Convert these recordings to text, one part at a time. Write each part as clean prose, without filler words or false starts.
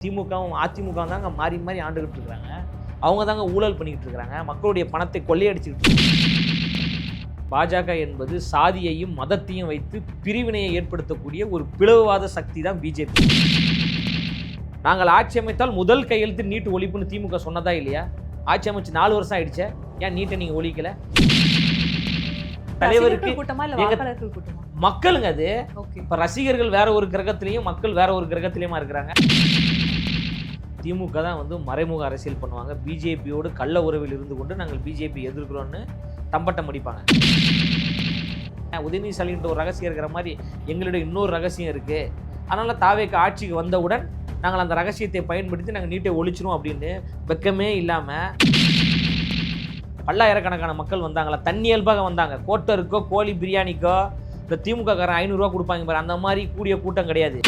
திமுகவும் அதிமுகவும் தாங்க மாறி மாறி ஆண்டுகிட்டு இருக்கிறாங்க. அவங்க தாங்க ஊழல் பண்ணிக்கிட்டு இருக்கிறாங்க. மக்களுடைய பணத்தை கொள்ளையடிச்சுக்கிட்டு பாஜக என்பது சாதியையும் மதத்தையும் வைத்து பிரிவினையை ஏற்படுத்தக்கூடிய ஒரு பிளவுவாத சக்தி தான் பிஜேபி. நாங்கள் ஆட்சி அமைத்தால் முதல் கையெழுத்து நீட் ஒழிப்புன்னு திமுக சொன்னதா இல்லையா? ஆட்சி அமைச்சு 4 வருஷம் ஆயிடுச்சு, ஏன் நீட்டை நீங்க ஒழிக்கல? தலைவருக்கு மக்களுங்க அது. இப்ப ரசிகர்கள் வேற ஒரு கிரகத்திலையும் மக்கள் வேற ஒரு கிரகத்திலையுமா இருக்கிறாங்க. திமுக தான் வந்து மறைமுக அரசியல் பண்ணுவாங்க. பிஜேபியோடு கள்ள உறவில் இருந்து கொண்டு நாங்கள் பிஜேபி எதிர்க்கிறோன்னு தம்பட்டம் அடிப்பாங்க. உதயநிதி ஸ்டாலின் ஒரு ரகசியம் இருக்கிற மாதிரி எங்களுடைய இன்னொரு ரகசியம் இருக்கு. அதனால தாவேக்கு ஆட்சிக்கு வந்தவுடன் நாங்கள் அந்த ரகசியத்தை பயன்படுத்தி நாங்கள் நீட்டை ஒழிச்சிரும் அப்படின்னு வெக்கமே இல்லாம பல்லாயிரக்கணக்கான மக்கள் வந்தாங்களா? தண்ணி இயல்பாக வந்தாங்க. கோட்டருக்கோ கோழி பிரியாணிக்கோ இந்த திமுக காரன் 500 ரூபா கொடுப்பாங்க பாரு, அந்த மாதிரி கூடிய கூட்டம் கிடையாது.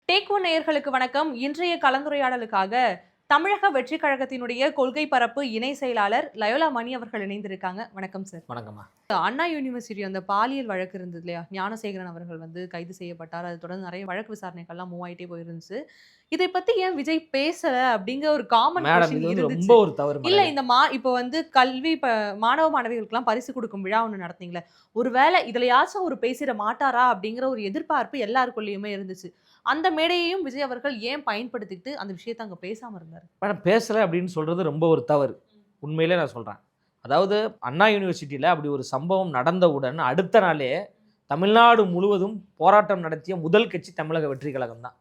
டேக் ஒன் நேயர்களுக்கு வணக்கம். இன்றைய கலந்துரையாடலுக்காக தமிழக வெற்றி கழகத்தினுடைய கொள்கை பரப்பு இணை செயலாளர் லயோலா மணி அவர்கள் இணைந்திருக்காங்க. வணக்கம் சார். வணக்கம்மா. அண்ணா யூனிவர்சிட்டி அந்த பாலியல் வழக்கு இருந்தது இல்லையா, ஞானசேகரன் அவர்கள் வந்து கைது செய்யப்பட்டார். அது தொடர்ந்து நிறைய வழக்கு விசாரணைகள்லாம் மூவ் ஆயிட்டே போயிருந்துச்சு. இதை பத்தி ஏன் விஜய் பேசல அப்படிங்கிற ஒரு காமன் ரொம்ப ஒரு தவறு இல்ல. இந்த இப்போ வந்து கல்வி மாணவ மாணவிகளுக்கெல்லாம் பரிசு கொடுக்கும் விழா ஒன்று நடத்தீங்களே, ஒருவேளை இதுலயாச்சும் ஒரு பேசிட மாட்டாரா அப்படிங்கிற ஒரு எதிர்பார்ப்பு எல்லாருக்குள்ளேயுமே இருந்துச்சு. அந்த மேடையையும் விஜய் அவர்கள் ஏன் பயன்படுத்திட்டு அந்த விஷயத்தை அங்க பேசாம இருந்தாரு? மேடம், பேசல அப்படின்னு சொல்றது ரொம்ப ஒரு தவறு. உண்மையிலே நான் சொல்றேன். அதாவது அண்ணா யூனிவர்சிட்டியில் அப்படி ஒரு சம்பவம் நடந்தவுடன் அடுத்த நாளே தமிழ்நாடு முழுவதும் போராட்டம் நடத்திய முதல் கட்சி தமிழக வெற்றி கழகம் தான்.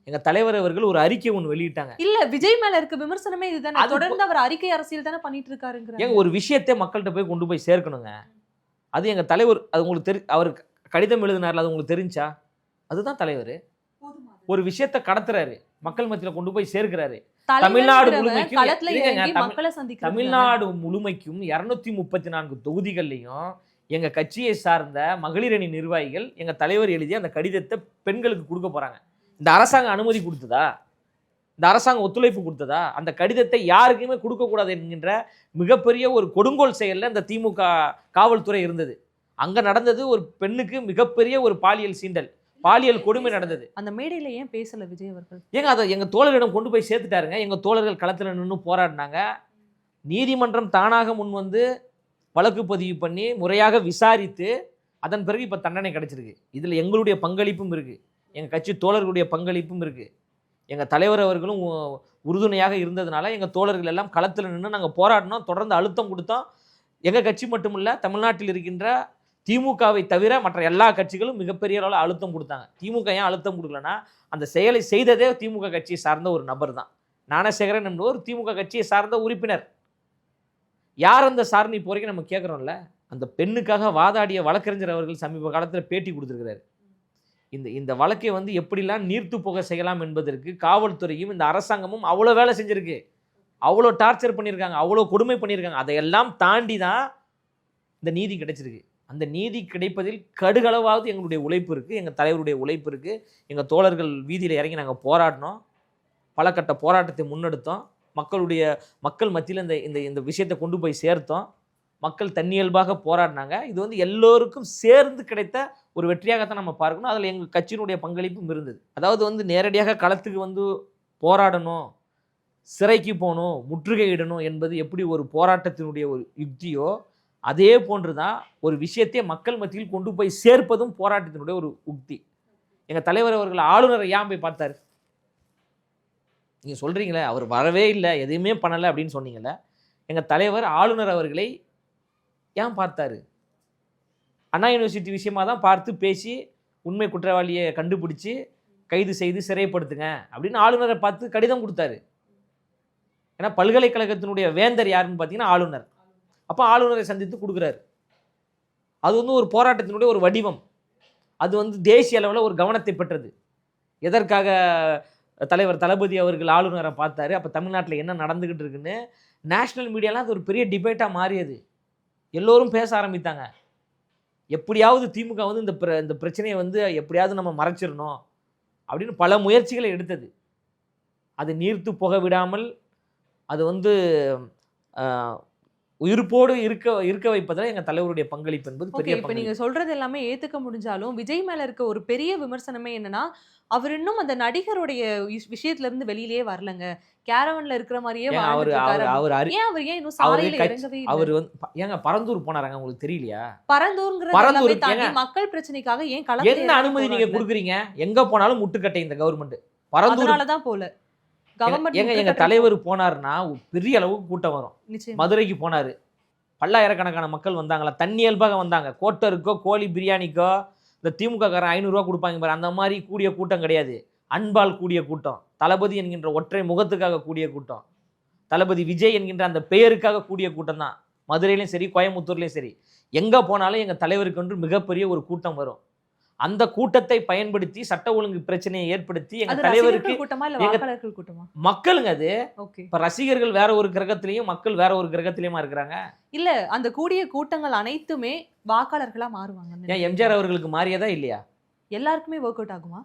எங்க தலைவர் அவர்கள் ஒரு அறிக்கை ஒன்று வெளியிட்டாங்க. இல்ல, விஜய் மேல இருக்க விமர்சனமே இதுதானே. தொடர்ந்து அவர் அறிக்கை அரசியல் தானே பண்ணிட்டு இருக்காருங்க. ஒரு விஷயத்தை மக்கள்கிட்ட போய் கொண்டு போய் சேர்க்கணுங்க. அது எங்க தலைவர், அது உங்களுக்கு அவர் கடிதம் எழுதினார்ல, அது உங்களுக்கு தெரிஞ்சா? அதுதான் தலைவர். ஒரு விஷயத்தை கடத்துறாரு, மக்கள் மத்தியில கொண்டு போய் சேர்க்கிறாரு. தமிழ்நாடு முழுமைக்கும் 234 தொகுதிகள்லையும் எங்க கட்சியை சார்ந்த மகளிர் அணி நிர்வாகிகள் எங்க தலைவர் எழுதிய அந்த கடிதத்தை பெண்களுக்கு கொடுக்க போறாங்க. இந்த அரசாங்கம் அனுமதி கொடுத்ததா? இந்த அரசாங்கம் ஒத்துழைப்பு கொடுத்ததா? அந்த கடிதத்தை யாருக்குமே கொடுக்க கூடாது என்கின்ற மிகப்பெரிய ஒரு கொடுங்கோல் செயல்ல இந்த திமுக காவல்துறை இருந்தது. அங்க நடந்தது ஒரு பெண்ணுக்கு மிகப்பெரிய ஒரு பாலியல் சீண்டல், பாலியல் கொடுமை நடந்தது. அந்த மேடையில ஏன் பேசல விஜய் அவர்கள்? ஏங்க அதை எங்க தோழரிடம் கொண்டு போய் சேர்த்துட்டாருங்க. எங்க தோழர்கள் களத்துல நின்று போராடினாங்க. நீதிமன்றம் தானாக முன் வந்து வழக்கு பதிவு பண்ணி முறையாக விசாரித்து அதன் பிறகு இப்ப தண்டனை கிடைச்சிருக்கு. இதுல எங்களுடைய பங்களிப்பும் இருக்கு, எங்க கட்சி தோழர்களுடைய பங்களிப்பும் இருக்கு. எங்க தலைவர் அவர்களும் உறுதுணையாக இருந்ததுனால எங்க தோழர்கள் எல்லாம் களத்துல நின்று நாங்க போராடினோம், தொடர்ந்து அழுத்தம் கொடுத்தோம். எங்க கட்சி மட்டுமில்ல, தமிழ்நாட்டில் இருக்கின்ற திமுகவை தவிர மற்ற எல்லா கட்சிகளும் மிகப்பெரிய அளவில் அழுத்தம் கொடுத்தாங்க. திமுக ஏன் அழுத்தம் கொடுக்கலன்னா, அந்த செயலை செய்ததே திமுக கட்சியை சார்ந்த ஒரு நபர் தான். ஞானசேகரன் என்பவர் திமுக கட்சியை சார்ந்த உறுப்பினர். யார் அந்த சாரணி இப்போ வரைக்கும் நம்ம கேட்குறோம்ல. அந்த பெண்ணுக்காக வாதாடிய வழக்கறிஞர் அவர்கள் சமீப காலத்தில் பேட்டி கொடுத்துருக்கிறாரு. இந்த வழக்கை வந்து எப்படிலாம் நீர்த்து போக செய்யலாம் என்பதற்கு காவல்துறையும் இந்த அரசாங்கமும் அவ்வளோ வேலை செஞ்சுருக்கு, அவ்வளோ டார்ச்சர் பண்ணியிருக்காங்க, அவ்வளோ கொடுமை பண்ணியிருக்காங்க. அதையெல்லாம் தாண்டி தான் இந்த நீதி கிடைச்சிருக்கு. அந்த நீதி கிடைப்பதில் கடுகளவாவது எங்களுடைய உழைப்பு இருக்குது, எங்கள் தலைவருடைய உழைப்பு இருக்குது. எங்கள் தோழர்கள் வீதியில் இறங்கி நாங்கள் போராடினோம், பல கட்ட போராட்டத்தை முன்னெடுத்தோம். மக்கள் மத்தியில் இந்த விஷயத்தை கொண்டு போய் சேர்த்தோம். மக்கள் தன்னியல்பாக போராடினாங்க. இது வந்து எல்லோருக்கும் சேர்ந்து கிடைத்த ஒரு வெற்றியாகத்தான் நம்ம பார்க்கணும். அதில் எங்கள் கட்சியினுடைய பங்களிப்பும் இருந்தது. அதாவது வந்து நேரடியாக களத்துக்கு வந்து போராடணும், சிறைக்கு போகணும், முற்றுகையிடணும் என்பது எப்படி ஒரு போராட்டத்தினுடைய ஒரு யுக்தியோ, அதே போன்று தான் ஒரு விஷயத்தை மக்கள் மத்தியில் கொண்டு போய் சேர்ப்பதும் போராட்டத்தினுடைய ஒரு உக்தி. எங்கள் தலைவர் அவர்கள் ஆளுநரை ஏன் போய் பார்த்தாரு? நீங்கள் சொல்கிறீங்களே அவர் வரவே இல்லை, எதுவுமே பண்ணலை அப்படின்னு சொன்னீங்களே. எங்கள் தலைவர் ஆளுநர் அவர்களை ஏன் பார்த்தாரு? அண்ணா யூனிவர்சிட்டி விஷயமாக தான் பார்த்து பேசி உண்மை குற்றவாளியை கண்டுபிடிச்சி கைது செய்து சிறைப்படுத்துங்க அப்படின்னு ஆளுநரை பார்த்து கடிதம் கொடுத்தாரு. ஏன்னா பல்கலைக்கழகத்தினுடைய வேந்தர் யாருன்னு பார்த்தீங்கன்னா ஆளுநர். அப்போ ஆளுநரை சந்தித்து கொடுக்குறாரு. அது வந்து ஒரு போராட்டத்தினுடைய ஒரு வடிவம். அது வந்து தேசிய அளவில் ஒரு கவனத்தை பெற்றது. எதற்காக தலைவர் தளபதி அவர்கள் ஆளுநரை பார்த்தாரு, அப்போ தமிழ்நாட்டில் என்ன நடந்துக்கிட்டு இருக்குன்னு நேஷ்னல் மீடியாலாம் அது ஒரு பெரிய டிபேட்டாக மாறியது. எல்லோரும் பேச ஆரம்பித்தாங்க. எப்படியாவது திமுக வந்து இந்த பிரச்சனையை வந்து எப்படியாவது நம்ம மறைச்சிடணும் அப்படின்னு பல முயற்சிகளை எடுத்தது. அது நீர்த்து போக விடாமல் அது வந்து உயிர்ப்போடு இருக்க வைப்பதில் எங்க தலைவருடைய பங்களிப்பு என்பது ஓகே. பெரிய இப்ப பங்களிப்பு. நீங்க சொல்றது எல்லாமே ஏத்துக்க முடிஞ்சாலும், விஜய் மேல இருக்க ஒரு பெரிய விமர்சனமே என்னன்னா, அவர் இன்னும் அந்த நடிகருடைய விஷயத்துல இருந்து வெளியிலேயே வரலங்க. கேரவன்ல இருக்கிற மாரியே ஏங்க அவரு வாழ்ந்துட்டு இருக்காரு. அவரு ஏன் இன்னும் அவரு சாலையில கட்சி இறங்கவே இல்ல? அவரு வந்து ஏங்க பரந்தூர் போனாராங்க, உங்களுக்கு தெரியலையா? பரந்தூர்ங்கிறது எல்லாமே பரந்தூர் தாண்டி ஏங்க மக்கள் பிரச்சனைக்காக ஏன் களத்துல என்ன இறங்கி அனுமதி நீங்க போராடல? குடுக்குறீங்க? எங்க போனாலும் முட்டுக்கட்டை இந்த கவர்மெண்ட். பரந்தூர் அதனால தான் போல. கவர்மெண்ட் ஏங்க எங்க தலைவர் போனாருன்னா பெரிய அளவுக்கு கூட்டம் வரும். நிச்சயமா. மதுரைக்கு போனாரு. பல்லாயிரக்கணக்கான மக்கள் வந்தாங்களா? தண்ணி இயல்பாக வந்தாங்க. கோட்டருக்கோ கோழி பிரியாணிக்கோ இந்த திமுக காரன் 500 ரூபா கொடுப்பாங்க பாரு, அந்த மாதிரி கூடிய கூட்டம் கிடையாது. அன்பால் கூடிய கூட்டம், தளபதி என்கின்ற ஒற்றை முகத்துக்காக கூடிய கூட்டம், தளபதி விஜய் என்கின்ற அந்த பெயருக்காக கூடிய கூட்டம் தான். மதுரையிலையும் சரி, கோயம்புத்தூர்லையும் சரி, எங்க போனாலும் எங்க தலைவருக்கு ஒன்று மிகப்பெரிய ஒரு கூட்டம் வரும். அந்த கூட்டத்தை பயன்படுத்தி சட்ட ஒழுங்கு பிரச்சனையை ஏற்படுத்தி எங்க அது தலைவருக்கு ரசிகர்கள் கூட்டமா இல்ல எங்க வாக்காளர்கள் கூட்டமா? மக்களுங்க அது. ஓகே. இப்ப ரசிகர்கள் வேற ஒரு கிரகத்திலையும் மக்கள் வேற ஒரு கிரகத்திலையுமா இருக்கிறாங்க. இல்ல அந்த கூடிய கூட்டங்கள் அனைத்துமே வாக்காளர்களா மாறுவாங்க. ஏன் எம்ஜிஆர் அவர்களுக்கு மாறியதா இல்லையா? எல்லாருக்குமே ஒர்க் அவுட் ஆகுமா?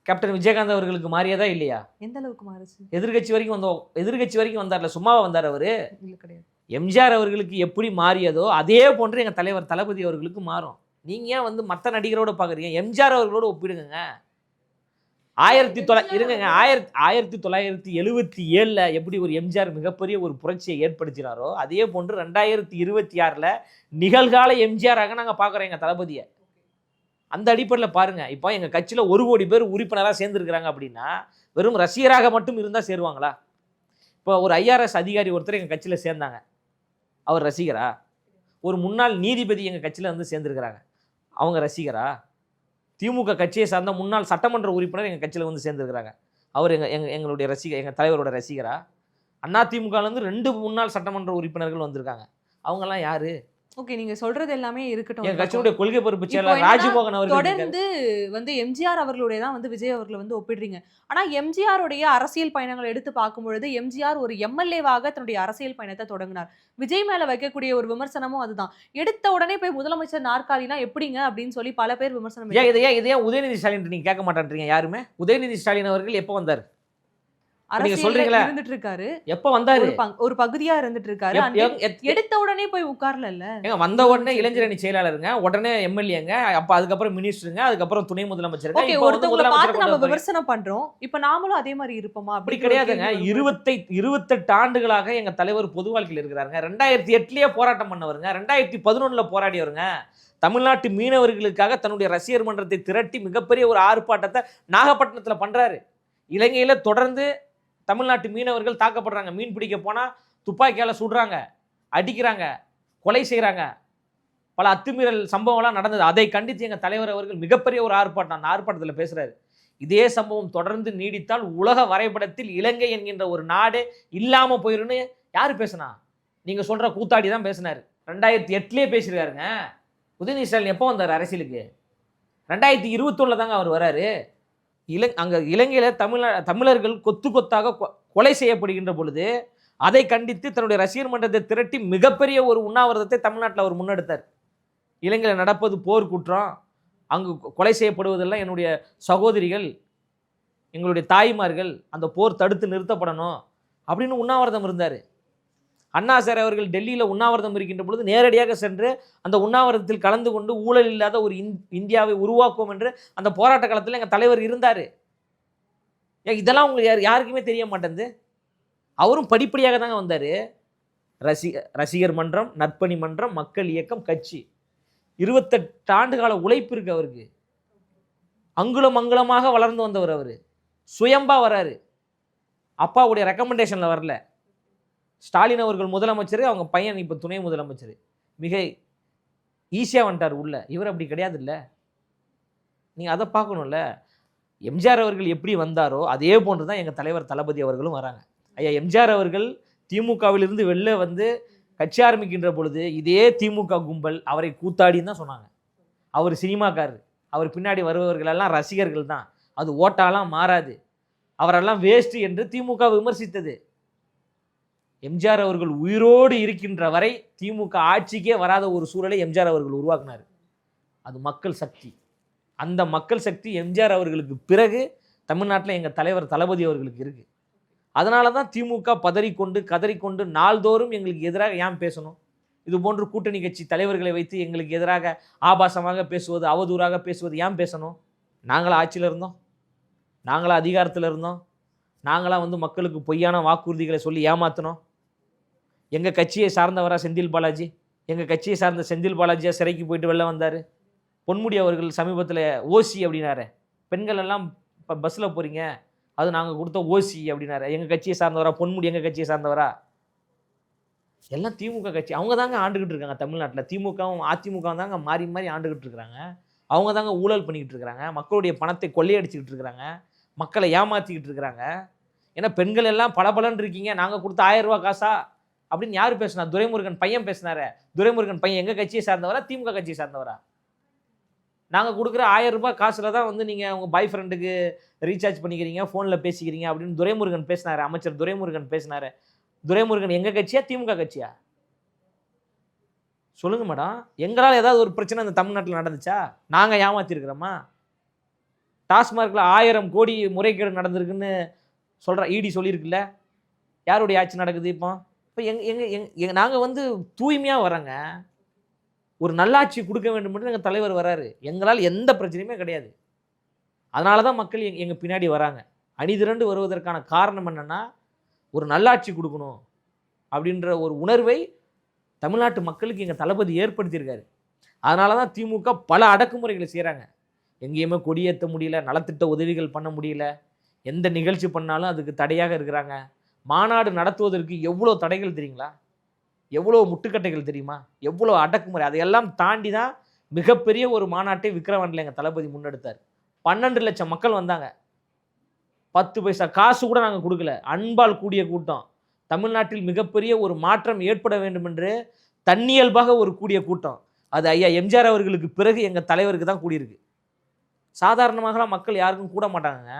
கேப்டன் விஜயகாந்த் அவர்களுக்கு மாறியதா இல்லையா? எந்த அளவுக்கு மாறுச்சு? எதிர்கட்சி வரைக்கும் வந்தார்ல, சும்மாவா வந்தார் அவரு? இல்ல கிடையாது. எம்ஜிஆர் அவர்களுக்கு எப்படி மாறியதோ அதே போன்று எங்க தலைவர் தளபதி அவர்களுக்கு மாறும். நீங்க ஏன் வந்து மற்ற நடிகரோட பாக்குறீங்க? எம்ஜிஆர் அவர்களோட ஒப்பிடுங்க. 1977 எப்படி ஒரு எம்ஜிஆர் மிகப்பெரிய ஒரு புரட்சியை ஏற்படுத்தினாரோ அதே போன்று 2026 நிகழ்கால எம்ஜிஆராக நாங்க பாக்குறோம் எங்க தளபதியை. அந்த அடிப்படையில் பாருங்க, இப்போ எங்க கட்சியில 1 கோடி பேர் உறுப்பினராக சேர்ந்துருக்கிறாங்க அப்படின்னா வெறும் ரசிகராக மட்டும் இருந்தா சேருவாங்களா? இப்போ ஒரு IRS அதிகாரி ஒருத்தர் எங்க கட்சியில சேர்ந்தாங்க, அவர் ரசிகரா? ஒரு முன்னாள் நீதிபதி எங்க கட்சியில வந்து சேர்ந்துருக்கிறாங்க, அவங்க ரசிகரா? திமுக கட்சியை சார்ந்த முன்னாள் சட்டமன்ற உறுப்பினர் எங்க கட்சியில வந்து சேர்ந்துருக்கிறாங்க, அவர் எங்களுடைய ரசிகர், எங்க தலைவரோட ரசிகரா? அதிமுகலேருந்து 2 முன்னாள் சட்டமன்ற உறுப்பினர்கள் வந்திருக்காங்க, அவங்கெல்லாம் யாரு? ஓகே. நீங்க சொல்றது எல்லாமே இருக்கட்டும். எங்க கட்சியுடைய கொள்கை பொறுப்பு இப்போ செயலாளர் என்னன்னா, ராஜ்மோகன் அவர்கள் தொடர்ந்து வந்து எம்ஜிஆர் அவர்களுடைய தான் வந்து விஜய் அவர்களை வந்து ஒப்பிடுறீங்க. ஆனா எம்ஜிஆர் உடைய அரசியல் பயணங்களை எடுத்து பார்க்கும்பொழுது எம்ஜிஆர் ஒரு எம்எல்ஏவாக தன்னுடைய அரசியல் பயணத்தை தொடங்கினார். விஜய் மேல வைக்கக்கூடிய ஒரு விமர்சனமும் அதுதான். எடுத்த உடனே போய் முதலமைச்சர் நாற்காலினா எப்படிங்க அப்படின்னு சொல்லி பல பேர் விமர்சனம் இதையே உதயநிதி ஸ்டாலின் நீங்க கேட்க மாட்டேன்றீங்க யாருமே? உதயநிதி ஸ்டாலின் அவர்கள் எப்போ வந்தார்? நீங்க அரசியல்ல சொல்றீங்களா? இருந்துட்டு இருக்காரு. எப்போ வந்தாரு? ஒரு பகுதியா இருந்துட்டு இருக்காரு. எடுத்த உடனே போய் உட்கார்ல. ஏங்க வந்த உடனே இளைஞரணி செயலாளருங்க, உடனே எம்எல்ஏங்க, அப்ப அதுக்கப்புறம் மினிஸ்டருங்க, அதுக்கப்புறம் துணை முதலமைச்சருங்க. ஓகே. இப்போ வந்து ஒருத்தவங்கள பார்த்து நம்ம முதலமைச்சர் விமர்சனம் பண்றோம். இப்ப நாமளும் அதே மாதிரி இருப்போமா? அப்படி கிடையாதுங்க. 28 ஆண்டுகளாக எங்க தலைவர் பொது வாழ்க்கையில் இருக்கிறாருங்க. 2008லயே போராட்டம் பண்ணவருங்க, 2011ல போராடியவருங்க. தமிழ்நாட்டு மீனவர்களுக்காக தன்னுடைய ரசிகர் மன்றத்தை திரட்டி மிகப்பெரிய ஒரு ஆர்ப்பாட்டத்தை நாகப்பட்டினத்துல பண்றாரு. இலங்கையில தொடர்ந்து தமிழ்நாட்டு மீனவர்கள் தாக்கப்படுறாங்க. மீன் பிடிக்க போனா துப்பாக்கியால சுடுறாங்க, அடிக்கிறாங்க, கொலை செய்கிறாங்க. பல அத்துமீறல் சம்பவம்லாம் நடந்தது. அதை கண்டித்து எங்கள் தலைவர் அவர்கள் மிகப்பெரிய ஒரு ஆர்ப்பாட்டம், அந்த ஆர்ப்பாட்டத்தில் பேசுகிறாரு. இதே சம்பவம் தொடர்ந்து நீடித்தால் உலக வரைபடத்தில் இலங்கை என்கின்ற ஒரு நாடு இல்லாமல் போயிருன்னு யார் பேசுனா? நீங்கள் சொல்கிற கூத்தாடி தான் பேசினார். 2008லயே பேசியிருக்காருங்க. உதயநிதி ஸ்டாலின் எப்போ வந்தார் அரசியலுக்கு? 2021 தாங்க அவர் வராரு. அங்கே இலங்கையில் தமிழர்கள் கொத்து கொத்தாக கொலை செய்யப்படுகின்ற பொழுது அதை கண்டித்து தன்னுடைய ரசிகர் மன்றத்தை திரட்டி மிகப்பெரிய ஒரு உண்ணாவிரதத்தை தமிழ்நாட்டில் அவர் முன்னெடுத்தார். இலங்கையில் நடப்பது போர் குற்றம், அங்கு கொலை செய்யப்படுவதெல்லாம் என்னுடைய சகோதரிகள், எங்களுடைய தாய்மார்கள், அந்த போர் தடுத்து நிறுத்தப்படணும் அப்படின்னு உண்ணாவிரதம் இருந்தார். அண்ணா சார் அவர்கள் டெல்லியில் உண்ணாவிரதம் இருக்கின்ற பொழுது நேரடியாக சென்று அந்த உண்ணாவிரதத்தில் கலந்து கொண்டு ஊழல் இல்லாத ஒரு இந்தியாவை உருவாக்குவோம் என்று அந்த போராட்ட காலத்தில் எங்கள் தலைவர் இருந்தார். இதெல்லாம் உங்களுக்கு யாருக்குமே தெரிய மாட்டேங்குது. அவரும் படிப்படியாக தாங்க வந்தார். ரசிகர் மன்றம், நற்பணி மன்றம், மக்கள் இயக்கம், கட்சி, 28 ஆண்டு கால உழைப்பு இருக்கு அவருக்கு. அங்குலம் அங்குலமாக வளர்ந்து வந்தவர் அவர். சுயம்பா வராரு, அப்பாவுடைய ரெக்கமெண்டேஷனில் வரல. ஸ்டாலின் அவர்கள் முதலமைச்சர், அவங்க பையன் இப்போ துணை முதலமைச்சர், மிக ஈஸியாக வந்துட்டார் உள்ள. இவர் அப்படி கிடையாது இல்லை, நீங்கள் அதை பார்க்கணும்ல. எம்ஜிஆர் அவர்கள் எப்படி வந்தாரோ அதே போன்று தான் எங்கள் தலைவர் தளபதி அவர்களும் வராங்க. ஐயா எம்ஜிஆர் அவர்கள் திமுகவிலிருந்து வெளில வந்து கட்சி ஆரம்பிக்கின்ற பொழுது இதே திமுக கும்பல் அவரை கூத்தாடின்னு தான் சொன்னாங்க. அவர் சினிமாக்காரர், அவர் பின்னாடி வருபவர்களெல்லாம் ரசிகர்கள் தான், அது ஓட்டாலாம் மாறாது, அவரெல்லாம் வேஸ்ட் என்று திமுக விமர்சித்தது. எம்ஜிஆர் அவர்கள் உயிரோடு இருக்கின்ற வரை திமுக ஆட்சிக்கே வராத ஒரு சூழலை எம்ஜிஆர் அவர்கள் உருவாக்கினார். அது மக்கள் சக்தி. அந்த மக்கள் சக்தி எம்ஜிஆர் அவர்களுக்கு பிறகு தமிழ்நாட்டில் எங்கள் தலைவர் தளபதி அவர்களுக்கு இருக்குது. அதனால தான் திமுக பதறிக்கொண்டு கதறிக்கொண்டு நாள்தோறும் எங்களுக்கு எதிராக ஏன் பேசணும்? இது போன்று கூட்டணி கட்சி தலைவர்களை வைத்து எங்களுக்கு எதிராக ஆபாசமாக பேசுவது, அவதூறாக பேசுவது ஏன் பேசணும்? நாங்களா ஆட்சியில் இருந்தோம்? நாங்களா அதிகாரத்தில் இருந்தோம்? நாங்களா வந்து மக்களுக்கு பொய்யான வாக்குறுதிகளை சொல்லி ஏமாத்தினோம்? எங்கள் கட்சியை சார்ந்தவரா செந்தில் பாலாஜி? எங்கள் கட்சியை சார்ந்த செந்தில் பாலாஜியா சிறைக்கு போயிட்டு வெளில வந்தார்? பொன்முடி அவர்கள் சமீபத்தில் ஓசி அப்படின்னாரு. பெண்கள் எல்லாம் இப்போ பஸ்ஸில் போகிறீங்க, அது நாங்கள் கொடுத்த ஓசி அப்படின்னாரு. எங்கள் கட்சியை சார்ந்தவரா பொன்முடி? எங்கள் கட்சியை சார்ந்தவரா? எல்லாம் திமுக கட்சி. அவங்க தாங்க ஆண்டுகிட்டு இருக்காங்க தமிழ்நாட்டில். திமுகவும் அதிமுகவும் தாங்க மாறி மாறி ஆண்டுகிட்டு இருக்கிறாங்க. அவங்க தாங்க ஊழல் பண்ணிக்கிட்டு இருக்கிறாங்க, மக்களுடைய பணத்தை கொள்ளையடிச்சிக்கிட்டு இருக்கிறாங்க, மக்களை ஏமாற்றிக்கிட்டு இருக்கிறாங்க. ஏன்னா பெண்கள் எல்லாம் பலபலன்னு இருக்கீங்க, நாங்கள் கொடுத்த 1000 ரூபா காசா அப்படின்னு யார் பேசுனா? துரைமுருகன் பையன் பேசினாரு. துரைமுருகன் பையன் எங்கள் கட்சியை சார்ந்தவரா திமுக கட்சியை சார்ந்தவரா? நாங்கள் கொடுக்குற 1000 ரூபாய் காசில் தான் வந்து நீங்கள் உங்கள் பாய் ஃப்ரெண்டுக்கு ரீசார்ஜ் பண்ணிக்கிறீங்க, ஃபோனில் பேசிக்கிறீங்க அப்படின்னு துரைமுருகன் பேசினார். அமைச்சர் துரைமுருகன் பேசினார். துரைமுருகன் எங்கள் கட்சியா திமுக கட்சியா? சொல்லுங்க மேடம். எங்களால் ஏதாவது ஒரு பிரச்சனை இந்த தமிழ்நாட்டில் நடந்துச்சா? நாங்கள் ஏமாத்திருக்கிறோமா? டாஸ்மார்க்கில் 1000 கோடி முறைகேடு நடந்திருக்குன்னு சொல்கிற இடி சொல்லியிருக்குல்ல. யாருடைய ஆட்சி நடக்குது இப்போ? இப்போ நாங்கள் வந்து தூய்மையாக வரோங்க. ஒரு நல்லாட்சி கொடுக்க வேண்டும் என்று எங்கள் தலைவர் வராரு. எங்களால் எந்த பிரச்சனையுமே கிடையாது. அதனால தான் மக்கள் எங்கள் பின்னாடி வராங்க. அணிதிரண்டு வருவதற்கான காரணம் என்னென்னா, ஒரு நல்லாட்சி கொடுக்கணும் அப்படின்ற ஒரு உணர்வை தமிழ்நாட்டு மக்களுக்கு எங்கள் தளபதி ஏற்படுத்தியிருக்காரு. அதனால தான் திமுக பல அடக்குமுறைகளை செய்கிறாங்க. எங்கேயுமே கொடியேற்ற முடியல, நலத்திட்ட உதவிகள் பண்ண முடியல, எந்த நிகழ்ச்சி பண்ணாலும் அதுக்கு தடையாக இருக்கிறாங்க. மாநாடு நடத்துவதற்கு எவ்வளோ தடைகள் தெரியுங்களா? எவ்வளோ முட்டுக்கட்டைகள் தெரியுமா? எவ்வளோ அடக்குமுறை. அதையெல்லாம் தாண்டி தான் மிகப்பெரிய ஒரு மாநாட்டை விக்கிரவாண்டில் எங்கள் தளபதி முன்னெடுத்தார். 12 லட்சம் மக்கள் வந்தாங்க. 10 பைசா காசு கூட நாங்கள் கொடுக்கல. அன்பால் கூடிய கூட்டம். தமிழ்நாட்டில் மிகப்பெரிய ஒரு மாற்றம் ஏற்பட வேண்டும் என்று தன்னியல்பாக ஒரு கூடிய கூட்டம். அது ஐயா எம்ஜிஆர் அவர்களுக்கு பிறகு எங்கள் தலைவருக்கு தான் கூடியிருக்கு. சாதாரணமாகலாம் மக்கள் யாருக்கும் கூட மாட்டாங்க.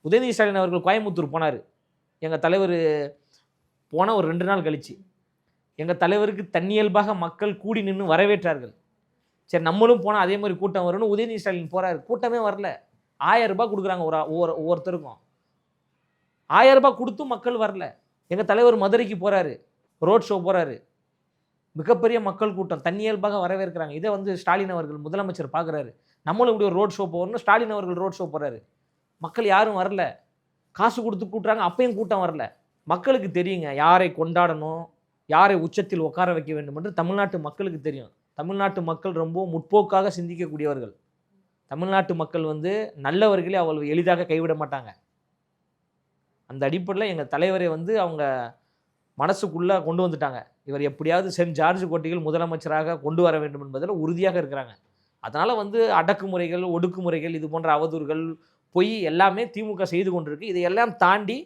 உதயநிதி ஸ்டாலின் அவர்கள் கோயம்புத்தூர் போனார். எங்கள் தலைவர் போன ஒரு 2 நாள் கழிச்சு எங்கள் தலைவருக்கு தன்னியல்பாக மக்கள் கூடி நின்று வரவேற்றார்கள். சரி நம்மளும் போனால் அதே மாதிரி கூட்டம் வரும்னு உதயநிதி ஸ்டாலின் போகிறாரு. கூட்டமே வரல. 1000 ரூபாய் கொடுக்குறாங்க ஒவ்வொருத்தருக்கும். 1000 ரூபாய் கொடுத்தும் மக்கள் வரல. எங்கள் தலைவர் மதுரைக்கு போகிறாரு, ரோட் ஷோ போகிறாரு. மிகப்பெரிய மக்கள் கூட்டம் தன்னியல்பாக வரவேற்கிறாங்க. இதை வந்து ஸ்டாலின் அவர்கள் முதலமைச்சர் பார்க்குறாரு. நம்மளும் இப்படி ஒரு ரோட் ஷோ போகணும்னு ஸ்டாலின் அவர்கள் ரோட் ஷோ போகிறாரு. மக்கள் யாரும் வரல. காசு கொடுத்து கூட்டுறாங்க, அப்பயும் கூட்டம் வரல. மக்களுக்கு தெரியுங்க யாரை கொண்டாடணும், யாரை உச்சத்தில் உட்கார வைக்க வேண்டும் என்று தமிழ்நாட்டு மக்களுக்கு தெரியும். தமிழ்நாட்டு மக்கள் ரொம்ப முற்போக்காக சிந்திக்கக்கூடியவர்கள். தமிழ்நாட்டு மக்கள் வந்து நல்லவர்களே அவ்வளவு எளிதாக கைவிட மாட்டாங்க. அந்த அடிப்படையில் எங்கள் தலைவரை வந்து அவங்க மனசுக்குள்ளே கொண்டு வந்துட்டாங்க. இவர் எப்படியாவது சென்ட் ஜார்ஜ் கோட்டையில் முதலமைச்சராக கொண்டு வர வேண்டும் என்பதில் உறுதியாக இருக்கிறாங்க. அதனால் வந்து அடக்குமுறைகள், ஒடுக்குமுறைகள், இது போன்ற அவதூறுகள், பொய் எல்லாமே திமுக செய்து கொண்டிருக்கு. இதையெல்லாம் தாண்டி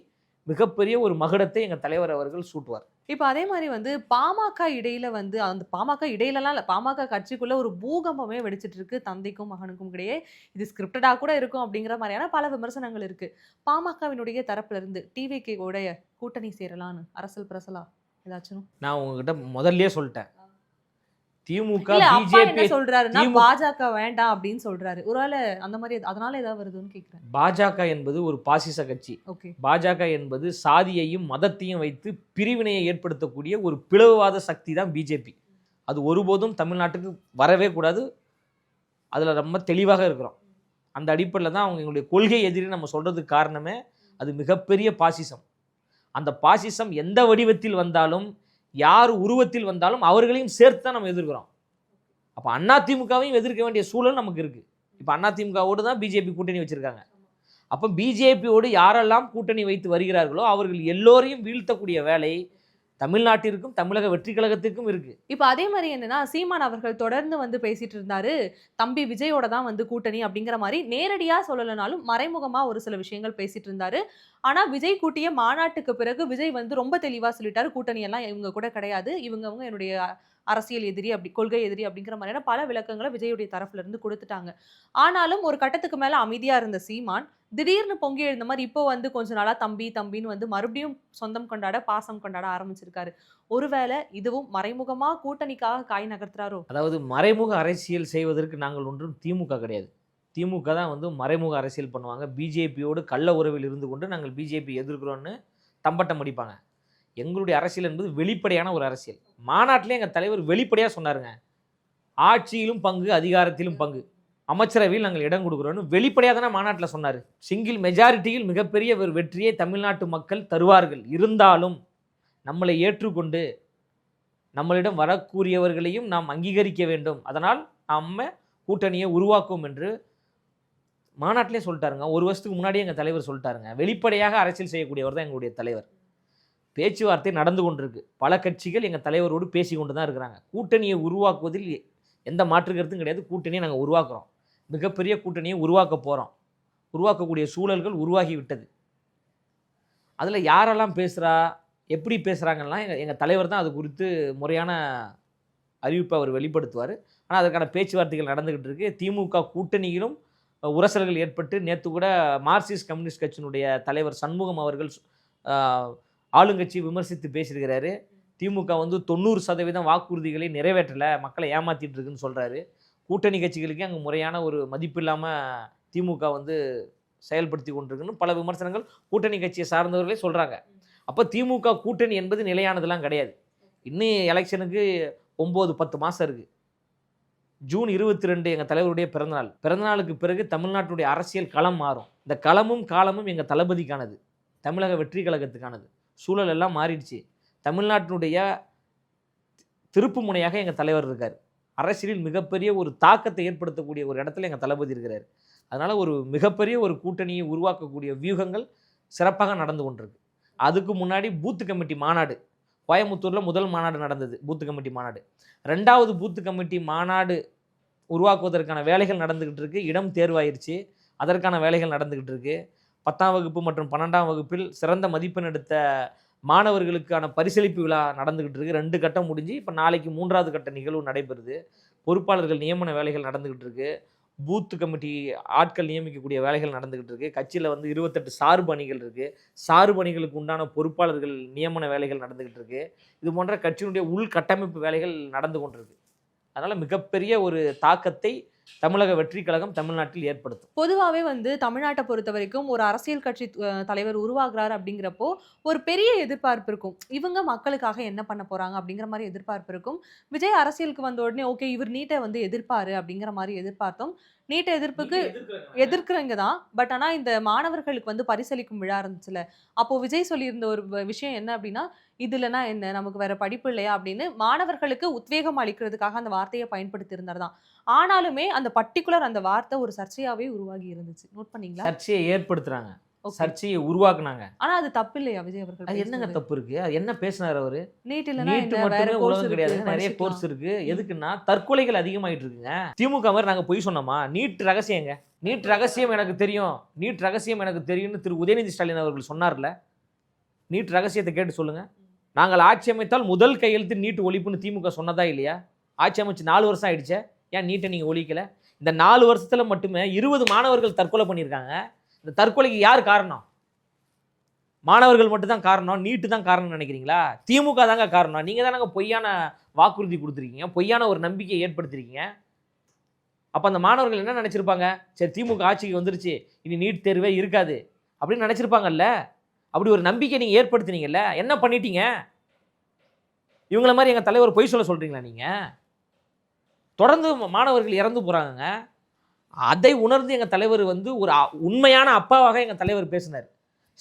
மிகப்பெரிய ஒரு மகுடத்தை எங்கள் தலைவர் அவர்கள் சூட்டுவார். இப்போ அதே மாதிரி வந்து பாமக இடையில வந்து அந்த பாமக இடையிலலாம் இல்லை, பாமக கட்சிக்குள்ள ஒரு பூகம்பமே வெடிச்சிட்டு இருக்கு. தந்தைக்கும் மகனுக்கும் இடையே இது ஸ்கிரிப்டடா கூட இருக்கும் அப்படிங்கிற மாதிரியான பல விமர்சனங்கள் இருக்கு. பாமகவினுடைய தரப்புல இருந்து டிவிகே உடைய கூட்டணி சேரலான்னு அரசல் பிரசலா ஏதாச்சும்? நான் உங்ககிட்ட முதல்லயே சொல்லிட்டேன். திமுக இல்ல, அப்பா என்ன பிஜேபி சொல்றாருன்னா பாஜக வேண்டாம் அப்படின்னு சொல்றாரு. ஒருவேளை அந்த மாதிரி அதனால ஏதாவது வருதுன்னு கேக்குறேன். பாஜக என்பது ஒரு பாசிச கட்சி. ஓகே. பாஜக என்பது சாதியையும் மதத்தையும் வைத்து பிரிவினையை ஏற்படுத்தக்கூடிய ஒரு பிளவுவாத சக்தி தான் பிஜேபி. அது ஒருபோதும் தமிழ்நாட்டுக்கு வரவே கூடாது. அதில் ரொம்ப தெளிவாக இருக்கிறோம். அந்த அடிப்படையில் தான் அவங்க எங்களுடைய கொள்கை எதிரி நம்ம சொல்கிறதுக்கு காரணமே அது மிகப்பெரிய பாசிசம். அந்த பாசிசம் எந்த வடிவத்தில் வந்தாலும், யார் உருவத்தில் வந்தாலும் அவர்களையும் சேர்த்து தான் நம்ம எதிர்க்கிறோம். அப்போ அதிமுகவையும் எதிர்க்க வேண்டிய சூழல் நமக்கு இருக்குது. இப்போ அதிமுகவோடு தான் பிஜேபி கூட்டணி வச்சுருக்காங்க. அப்போ பிஜேபியோடு யாரெல்லாம் கூட்டணி வைத்து வருகிறார்களோ அவர்கள் எல்லோரையும் வீழ்த்தக்கூடிய வேலை தமிழ்நாட்டிற்கும் தமிழக வெற்றி கழகத்திற்கும் இருக்கு. இப்போ அதே மாதிரி என்னன்னா, சீமான் அவர்கள் தொடர்ந்து வந்து பேசிட்டு இருந்தாரு, தம்பி விஜயோட தான் வந்து கூட்டணி அப்படிங்கிற மாதிரி நேரடியா சொல்லலைனாலும் மறைமுகமா ஒரு சில விஷயங்கள் பேசிட்டு இருந்தாரு. ஆனா விஜய் கூட்டிய மாநாட்டுக்கு பிறகு விஜய் வந்து ரொம்ப தெளிவா சொல்லிட்டாரு, கூட்டணி எல்லாம் இவங்க கூட கிடையாது, இவங்க என்னுடைய அரசியல் எதிரி, அப்படி கொள்கை எதிரி அப்படிங்கிற மாதிரியான பல விளக்கங்களை விஜயுடைய தரப்புல இருந்து கொடுத்துட்டாங்க. ஆனாலும் ஒரு கட்டத்துக்கு மேல அமைதியா இருந்த சீமான் திடீர்னு பொங்கி எழுந்த மாதிரி இப்போ வந்து கொஞ்ச நாளா தம்பி தம்பின்னு வந்து மறுபடியும் சொந்தம் கொண்டாட, பாசம் கொண்டாட ஆரம்பிச்சிருக்காரு. ஒருவேளை இதுவும் மறைமுகமா கூட்டணிக்காக காய் நகர்த்துறாரோ? அதாவது மறைமுக அரசியல் செய்வதற்கு நாங்கள் ஒன்றும் திமுக கிடையாது. திமுக தான் வந்து மறைமுக அரசியல் பண்ணுவாங்க. பிஜேபியோடு கள்ள உறவில் இருந்து கொண்டு நாங்கள் பிஜேபி எதிர்க்கிறோன்னு தம்பட்டம் அடிப்பாங்க. எங்களுடைய அரசியல் என்பது வெளிப்படையான ஒரு அரசியல். மாநாட்டிலே எங்கள் தலைவர் வெளிப்படையாக சொன்னாருங்க, ஆட்சியிலும் பங்கு, அதிகாரத்திலும் பங்கு, அமைச்சரவையில் நாங்கள் இடம் கொடுக்குறோன்னு வெளிப்படையாக தானே மாநாட்டில் சொன்னார். சிங்கிள் மெஜாரிட்டியில் மிகப்பெரிய ஒரு வெற்றியை தமிழ்நாட்டு மக்கள் தருவார்கள். இருந்தாலும் நம்மளை ஏற்றுக்கொண்டு நம்மளிடம் வரக்கூடியவர்களையும் நாம் அங்கீகரிக்க வேண்டும். அதனால் நம்ம கூட்டணியை உருவாக்கும் என்று மாநாட்டிலே சொல்லிட்டாருங்க. ஒரு வருஷத்துக்கு முன்னாடியே எங்கள் தலைவர் சொல்லிட்டாருங்க. வெளிப்படையாக அரசியல் செய்யக்கூடியவர் தான் எங்களுடைய தலைவர். பேச்சுவார்த்தை நடந்து கொண்டிருக்கு. பல கட்சிகள் எங்கள் தலைவரோடு பேசி கொண்டு தான் இருக்கிறாங்க. கூட்டணியை உருவாக்குவதில் எந்த மாற்று கருத்தும் கிடையாது. கூட்டணியை நாங்கள் உருவாக்குறோம். மிகப்பெரிய கூட்டணியை உருவாக்க போகிறோம். உருவாக்கக்கூடிய சூழல்கள் உருவாகி விட்டது. அதில் யாரெல்லாம் பேசுகிறா, எப்படி பேசுகிறாங்கலாம் எங்கள் தலைவர் தான் அது குறித்து முறையான அறிவிப்பை அவர் வெளிப்படுத்துவார். ஆனால் அதற்கான பேச்சுவார்த்தைகள் நடந்துக்கிட்டு இருக்கு. திமுக கூட்டணியிலும் உரசல்கள் ஏற்பட்டு நேற்று கூட மார்க்சிஸ்ட் கம்யூனிஸ்ட் கட்சியினுடைய தலைவர் சண்முகம் அவர்கள் ஆளுங்கட்சி விமர்சித்து பேசியிருக்கிறாரு. திமுக 90% வாக்குறுதிகளை நிறைவேற்றலை, மக்களை ஏமாற்றிட்டு இருக்குன்னு சொல்கிறாரு. கூட்டணி கட்சிகளுக்கே அங்கே முறையான ஒரு மதிப்பு இல்லாமல் திமுக செயல்படுத்தி கொண்டிருக்குன்னு பல விமர்சனங்கள் கூட்டணி கட்சியை சார்ந்தவர்களே சொல்கிறாங்க. அப்போ திமுக கூட்டணி என்பது நிலையானதெல்லாம் கிடையாது. இன்னும் எலெக்ஷனுக்கு 9-10 மாதம் இருக்குது. ஜூன் 22 எங்கள் தலைவருடைய பிறந்தநாள். பிறந்தநாளுக்கு பிறகு தமிழ்நாட்டுடைய அரசியல் களம் மாறும். இந்த களமும் காலமும் எங்கள் தளபதிக்கானது, தமிழக வெற்றி கழகத்துக்கானது. சூழல் எல்லாம் மாறிடுச்சு. தமிழ்நாட்டினுடைய திருப்பு முனையாக எங்கள் தலைவர் இருக்கார். அரசியலில் மிகப்பெரிய ஒரு தாக்கத்தை ஏற்படுத்தக்கூடிய ஒரு இடத்துல எங்கள் தளபதி இருக்கிறார். அதனால் ஒரு மிகப்பெரிய ஒரு கூட்டணியை உருவாக்கக்கூடிய வியூகங்கள் சிறப்பாக நடந்து கொண்டிருக்கு. அதுக்கு முன்னாடி பூத்து கமிட்டி மாநாடு கோயம்புத்தூரில் முதல் மாநாடு நடந்தது. பூத்து கமிட்டி மாநாடு. 2வது பூத்து கமிட்டி மாநாடு உருவாக்குவதற்கான வேலைகள் நடந்துக்கிட்டு இருக்குது. இடம் தேர்வாயிருச்சு. அதற்கான வேலைகள் நடந்துக்கிட்டு இருக்குது. 10ஆம் வகுப்பு மற்றும் 12ஆம் வகுப்பில் சிறந்த மதிப்பெண் எடுத்த மாணவர்களுக்கான பரிசளிப்பு விழா நடந்துக்கிட்டு இருக்குது. 2 கட்டம் முடிஞ்சு இப்போ நாளைக்கு 3வது கட்ட நிகழ்வு நடைபெறுது. பொறுப்பாளர்கள் நியமன வேலைகள் நடந்துக்கிட்டு இருக்குது. பூத்து கமிட்டி ஆட்கள் நியமிக்கக்கூடிய வேலைகள் நடந்துக்கிட்டு இருக்குது. கட்சியில் 28 சார்பு அணிகள் இருக்குது. சார்பு அணிகளுக்கு உண்டான பொறுப்பாளர்கள் நியமன வேலைகள் நடந்துக்கிட்டு இருக்குது. இது போன்ற கட்சியினுடைய உள்கட்டமைப்பு வேலைகள் நடந்து கொண்டிருக்கு. அதனால் மிகப்பெரிய ஒரு தாக்கத்தை தமிழக வெற்றி கழகம் தமிழ்நாட்டில் ஏற்படுத்தும். பொதுவாகவே தமிழ்நாட்டை பொறுத்த வரைக்கும் ஒரு அரசியல் கட்சி தலைவர் உருவாகிறார் அப்படிங்கிறப்போ ஒரு பெரிய எதிர்பார்ப்பு இருக்கும். இவங்க மக்களுக்காக என்ன பண்ண போறாங்க அப்படிங்கிற மாதிரி எதிர்பார்ப்பு இருக்கும். விஜய் அரசியலுக்கு வந்த உடனே ஓகே இவர் நீட்டை எதிர்ப்பாரு அப்படிங்கிற மாதிரி எதிர்பார்த்தோம். நீட்டை எதிர்ப்புக்கு எதிர்க்கிறவங்க தான். பட் ஆனால் இந்த மாணவர்களுக்கு பரிசளிக்கும் விழா இருந்துச்சுல, அப்போ விஜய் சொல்லியிருந்த ஒரு விஷயம் என்ன அப்படின்னா, இதுலனா என்ன நமக்கு வேற படிப்பு இல்லையா அப்படின்னு மாணவர்களுக்கு உத்வேகம் அளிக்கிறதுக்காக அந்த வார்த்தையை பயன்படுத்தி இருந்தார் தான். ஆனாலுமே அந்த பர்டிகுலர் அந்த வார்த்தை ஒரு சர்ச்சையாவே உருவாகி இருந்துச்சு. நோட் பண்ணீங்களா? சர்ச்சையை ஏற்படுத்துறாங்க, சர்ச்சையை உருவாக்குனாங்க. ஆனா அது தப்பு இல்லையா விஜய் அவர்கள்? அது என்னங்க தப்பு இருக்கு? அது என்ன பேசினார் அவரு? நீட் மட்டுமே உலகம் கிடையாது, நிறைய கோர்ஸ் இருக்கு. எதுக்குன்னா தற்கொலைகள் அதிகமாயிட்டு இருக்குங்க. திமுக மாதிரி நாங்க பொய் சொன்னோமா? நீட் ரகசியங்க, நீட் ரகசியம் எனக்கு தெரியும், நீட் ரகசியம் எனக்கு தெரியும்னு திரு உதயநிதி ஸ்டாலின் அவர்கள் சொன்னார்ல. நீட் ரகசியத்தை கேட்டு சொல்லுங்க. நாங்கள் ஆட்சி அமைத்தால் முதல் கையெழுத்து நீட் ஒழிப்புன்னு திமுக சொன்னதா இல்லையா? ஆட்சி அமைச்சு 4 வருஷம் ஆயிடுச்சே, ஏன் நீட்டை நீங்க ஒழிக்கல? இந்த 4 வருஷத்துல மட்டுமே 20 மாணவர்கள் தற்கொலை பண்ணியிருக்காங்க. இந்த தற்கொலைக்கு யார் காரணம்? மாணவர்கள் மட்டும்தான் காரணம், நீட்டு தான் காரணம்னு நினைக்கிறீங்களா? திமுக தாங்க காரணம். நீங்கள் தானங்க பொய்யான வாக்குறுதி கொடுத்துருக்கீங்க, பொய்யான ஒரு நம்பிக்கையை ஏற்படுத்திருக்கீங்க. அப்போ அந்த மாணவர்கள் என்ன நினச்சிருப்பாங்க? சரி திமுக ஆட்சிக்கு வந்துருச்சு, இனி நீட் தேர்வே இருக்காது அப்படின்னு நினச்சிருப்பாங்கல்ல. அப்படி ஒரு நம்பிக்கை நீங்கள் ஏற்படுத்தினீங்கல்ல, என்ன பண்ணிட்டீங்க? இவங்கள மாதிரி எங்கள் தலைவர் பொய் சொல்கிறீங்களா நீங்கள்? தொடர்ந்து மாணவர்கள் இறந்து போகிறாங்க. அதை உணர்ந்து எங்கள் தலைவர் ஒரு உண்மையான அப்பாவாக எங்கள் தலைவர் பேசினார்.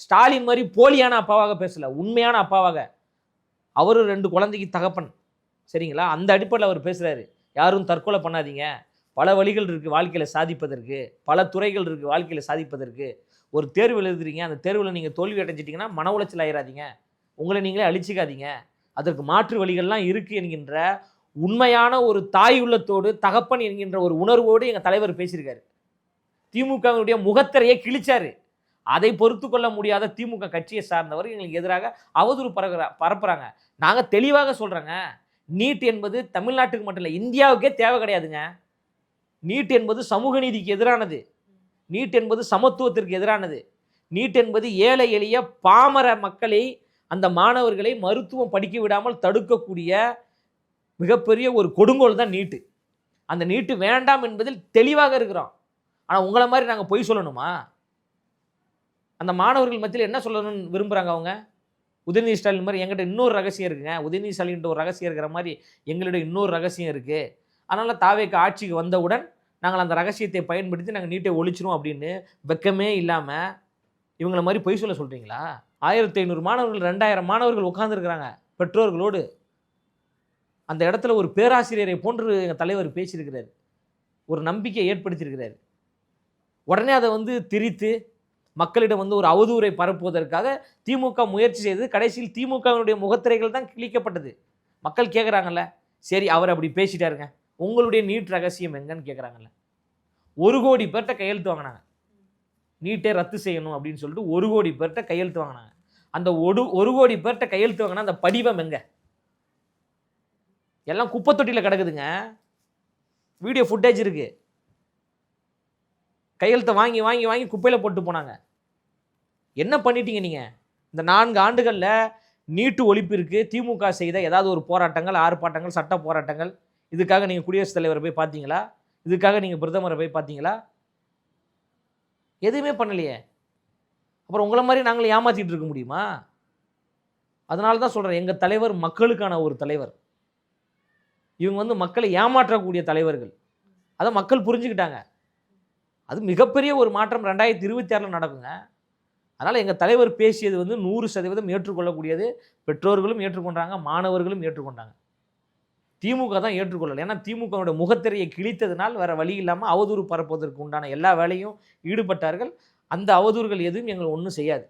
ஸ்டாலின் மாதிரி போலியான அப்பாவாக பேசல, உண்மையான அப்பாவாக. அவரு 2 குழந்தைக்கு தகப்பன், சரிங்களா? அந்த அடிப்படையில் அவர் பேசுகிறாரு. யாரும் தற்கொலை பண்ணாதீங்க, பல வழிகள் இருக்குது வாழ்க்கையில் சாதிப்பதற்கு, பல துறைகள் இருக்குது வாழ்க்கையில் சாதிப்பதற்கு. ஒரு தேர்வு எழுதுறீங்க, அந்த தேர்வில் நீங்கள் தோல்வி அடைஞ்சிட்டிங்கன்னா மன உளைச்சல் ஆயிடாதீங்க, உங்களை நீங்களே அழிச்சிக்காதீங்க, அதற்கு மாற்று வழிகள்லாம் இருக்குது என்கின்ற உண்மையான ஒரு தாய் உள்ளத்தோடு, தகப்பன் என்கின்ற ஒரு உணர்வோடு எங்கள் தலைவர் பேசியிருக்காரு. திமுகவுடைய முகத்திரையை கிழிச்சாரு. அதை பொறுத்து கொள்ள முடியாத திமுக கட்சியை சார்ந்தவர் எங்களுக்கு எதிராக அவதூறு பரப்புறாங்க. நாங்கள் தெளிவாக சொல்கிறோங்க, நீட் என்பது தமிழ்நாட்டுக்கு மட்டும் இல்லை, இந்தியாவுக்கே தேவை கிடையாதுங்க. நீட் என்பது சமூக நீதிக்கு எதிரானது, நீட் என்பது சமத்துவத்திற்கு எதிரானது, நீட் என்பது ஏழை எளிய பாமர மக்களை, அந்த மாணவர்களை மருத்துவம் படிக்க விடாமல் தடுக்கக்கூடிய மிகப்பெரிய ஒரு கொடுங்கோல் தான் நீட்டு. அந்த நீட்டு வேண்டாம் என்பதில் தெளிவாக இருக்கிறோம். ஆனால் உங்களை மாதிரி நாங்கள் பொய் சொல்லணுமா? அந்த மாணவர்கள் மத்தியில் என்ன சொல்லணும்னு விரும்புகிறாங்க அவங்க? உதயநிதி ஸ்டாலின் மாதிரி எங்கிட்ட இன்னொரு ரகசியம் இருக்குங்க, உதயநிதி ஸ்டாலின் ஒரு ரகசியம் இருக்கிற மாதிரி எங்களிடம் இன்னொரு ரகசியம் இருக்குது, அதனால் தாவேக்கு ஆட்சிக்கு வந்தவுடன் நாங்கள் அந்த ரகசியத்தை பயன்படுத்தி நாங்கள் நீட்டை ஒழிச்சிரும் அப்படின்னு வெக்கமே இல்லாமல் இவங்கள மாதிரி பொய் சொல்ல சொல்கிறீங்களா? 1500 மாணவர்கள் 2000 மாணவர்கள் உட்காந்துருக்குறாங்க பெற்றோர்களோடு. அந்த இடத்துல ஒரு பேராசிரியரை போன்று எங்கள் தலைவர் பேசியிருக்கிறார், ஒரு நம்பிக்கையை ஏற்படுத்தியிருக்கிறார். உடனே அதை வந்து திரித்து மக்களிடம் வந்து ஒரு அவதூறை பரப்புவதற்காக திமுக முயற்சி செய்தது. கடைசியில் திமுகவினுடைய முகத்திரைகள் தான் கிழிக்கப்பட்டது. மக்கள் கேட்குறாங்கல்ல, சரி அவர் அப்படி பேசிட்டாருங்க, உங்களுடைய நீட் ரகசியம் எங்கன்னு கேட்குறாங்கல்ல. 1 கோடி பேர்கிட்ட கையெழுத்து வாங்கினாங்க, நீட்டை ரத்து செய்யணும் அப்படின்னு சொல்லிட்டு 1 கோடி பேர்கிட்ட கையெழுத்து வாங்கினாங்க. அந்த 1 கோடி பேர்கிட்ட கையெழுத்து வாங்கினா அந்த படிவம் எங்க? எல்லாம் குப்பை தொட்டியில் கிடக்குதுங்க, வீடியோ ஃபுட்டேஜ் இருக்கு. கையெழுத்தை வாங்கி வாங்கி வாங்கி குப்பையில் போட்டு போனாங்க. என்ன பண்ணிட்டீங்க நீங்கள்? இந்த 4 ஆண்டுகளில் நீட்டு ஒழிப்பிற்கு திமுக செய்த ஏதாவது ஒரு போராட்டங்கள், ஆர்ப்பாட்டங்கள், சட்ட போராட்டங்கள், இதுக்காக நீங்கள் குடியரசுத் தலைவரை போய் பார்த்தீங்களா? இதுக்காக நீங்கள் பிரதமரை போய் பார்த்தீங்களா? எதுவுமே பண்ணலையே. அப்புறம் உங்களை மாதிரி நாங்கள் ஏமாற்றிட்டு இருக்க முடியுமா? அதனால தான் சொல்கிறேன், எங்கள் தலைவர் மக்களுக்கான ஒரு தலைவர். இவங்க வந்து மக்களை ஏமாற்றக்கூடிய தலைவர்கள். அதை மக்கள் புரிஞ்சுக்கிட்டாங்க. அது மிகப்பெரிய ஒரு மாற்றம் 2026 நடக்குங்க. அதனால் எங்கள் தலைவர் பேசியது வந்து 100% ஏற்றுக்கொள்ளக்கூடியது. பெற்றோர்களும் ஏற்றுக்கொண்டாங்க, மாணவர்களும் ஏற்றுக்கொண்டாங்க. திமுக தான் ஏற்றுக்கொள்ளலை. ஏன்னா திமுகவுடைய முகத்திரையை கிழித்ததுனால் வேறு வழி இல்லாமல் அவதூறு பரப்புவதற்கு உண்டான எல்லா வேலையும் ஈடுபட்டார்கள். அந்த அவதூறுகள் எதுவும் எங்களை ஒன்றும் செய்யாது.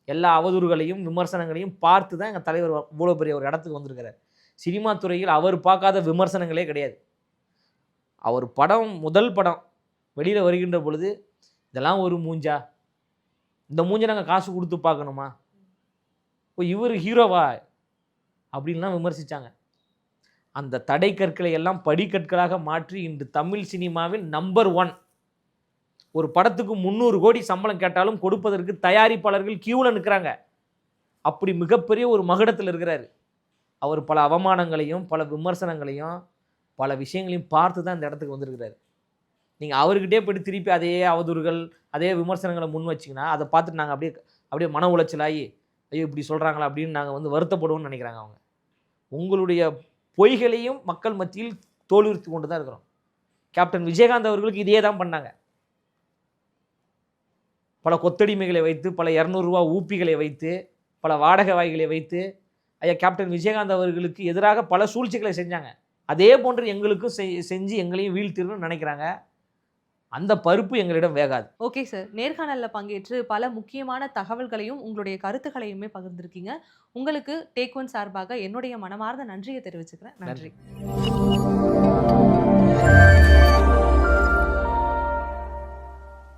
எல்லா அவதூறுகளையும் விமர்சனங்களையும் பார்த்து தான் எங்கள் தலைவர் இவ்வளோ பெரிய ஒரு இடத்துக்கு வந்திருக்கிறார். சினிமா துறையில் அவர் பார்க்காத விமர்சனங்களே கிடையாது. அவர் படம், முதல் படம் வெளியில் வருகின்ற பொழுது இதெல்லாம் ஒரு மூஞ்சா, இந்த மூஞ்சை நாங்கள் காசு கொடுத்து பார்க்கணுமா, ஓ இவர் ஹீரோவா அப்படின்லாம் விமர்சித்தாங்க. அந்த தடை கற்களை எல்லாம் படிக்கற்களாக மாற்றி இன்று தமிழ் சினிமாவில் நம்பர் 1. ஒரு படத்துக்கு 300 கோடி சம்பளம் கேட்டாலும் கொடுப்பதற்கு தயாரிப்பாளர்கள் கியூவில் நிற்கிறாங்க. அப்படி மிகப்பெரிய ஒரு மகுடத்தில் இருக்கிறார். அவர் பல அவமானங்களையும் பல விமர்சனங்களையும் பல விஷயங்களையும் பார்த்து தான் இந்த இடத்துக்கு வந்திருக்கிறார். நீங்கள் அவர்கிட்டே போய்ட்டு திருப்பி அதே அவதூறுகள் அதே விமர்சனங்களை முன் வச்சிங்கன்னா அதை பார்த்துட்டு நாங்கள் அப்படியே மன உளைச்சலாகி ஐயோ இப்படி சொல்கிறாங்களா அப்படின்னு நாங்கள் வந்து வருத்தப்படுவோம்னு நினைக்கிறாங்க அவங்க. உங்களுடைய பொய்களையும் மக்கள் மத்தியில் தோலுரித்து கொண்டு தான் இருக்கிறோம். கேப்டன் விஜயகாந்த் அவர்களுக்கு இதே தான் பண்ணாங்க. பல கொத்தடிமைகளை வைத்து, பல 200 ரூபா ஊப்பிகளை வைத்து, பல வாடகை வாய்களை வைத்து ஐயா கேப்டன் விஜயகாந்த் அவர்களுக்கு எதிராக பல சூழ்ச்சிகளை செஞ்சாங்க. அதே போன்று எங்களுக்கும் செஞ்சு எங்களையும் வீழ்த்திடணும்னு நினைக்கிறாங்க. அந்த பருப்பு எங்களிடம் வேகாது. ஓகே சார், நேர்காணலில் பங்கேற்று பல முக்கியமான தகவல்களையும் உங்களுடைய கருத்துக்களையுமே பகிர்ந்திருக்கீங்க. உங்களுக்கு டேக் ஒன் சார்பாக என்னுடைய மனமார்ந்த நன்றியை தெரிவிச்சுக்கிறேன். நன்றி.